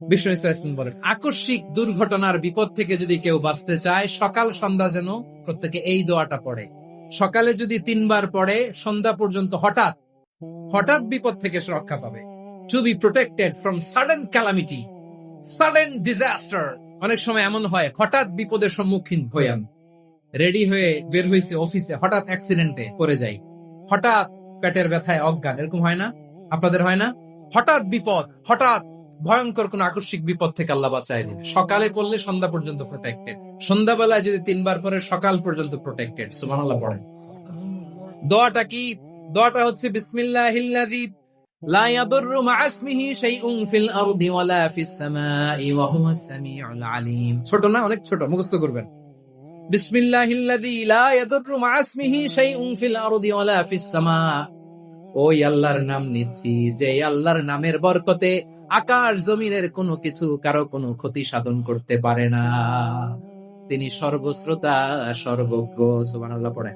বিষ্ণু ইসলাম বলেন, আকস্মিক দুর্ঘটনার বিপদ থেকে যদি কেউ বাঁচতে চায়, সকাল সন্ধ্যা যেন প্রত্যেকে এই দোয়াটা পড়ে। সকালে যদি 3 বার পড়ে, সন্ধ্যা পর্যন্ত হঠাৎ হঠাৎ বিপদ থেকে সে রক্ষা পাবে। To be protected from sudden calamity, sudden disaster. অনেক সময় এমন হয়, হঠাৎ বিপদের সম্মুখীন হইয়ান, রেডি হয়ে বের হয়েছে অফিসে, হঠাৎ অ্যাক্সিডেন্টে পড়ে যাই, হঠাৎ পেটের ব্যথায় অজ্ঞান, এরকম হয় না? আপনাদের হয় না? হঠাৎ বিপদ, হঠাৎ ভয়ঙ্কর কোন আকস্মিক বিপদ থেকে আল্লাহ বাঁচায় নেবে। সকালে পড়লে সন্ধ্যা পর্যন্ত প্রোটেক্টেড, সন্ধ্যাবেলায় যদি 3 বার পরে সকাল পর্যন্ত প্রোটেক্টেড। সুবহানাল্লাহ পড়েন। দোয়াটা কি? দোয়াটা হচ্ছে বিসমিল্লাহিল্লাযী লা ইয়াদুররু মা ইসমিহি শাইউন ফিল আরদি ওয়ালা ফিস সামাই ওয়া হুয়াস সামিউল আলিম। ছোট না? অনেক ছোট, মুখস্থ করবেন। বিসমিল্লাহিল্লাযী লা ইয়াদুররু মা ইসমিহি শাইউন ফিল আরদি ওয়ালা ফিস সামা। ওই আল্লাহর নাম নিচ্ছি, যে আল্লাহর নামের বরকতে আকাশ জমিনের কোনো কিছু কারো কোনো ক্ষতি সাধন করতে পারে না। তিনি সর্বশ্রোতা, সর্বজ্ঞ। সুবহানাল্লাহ পড়ে।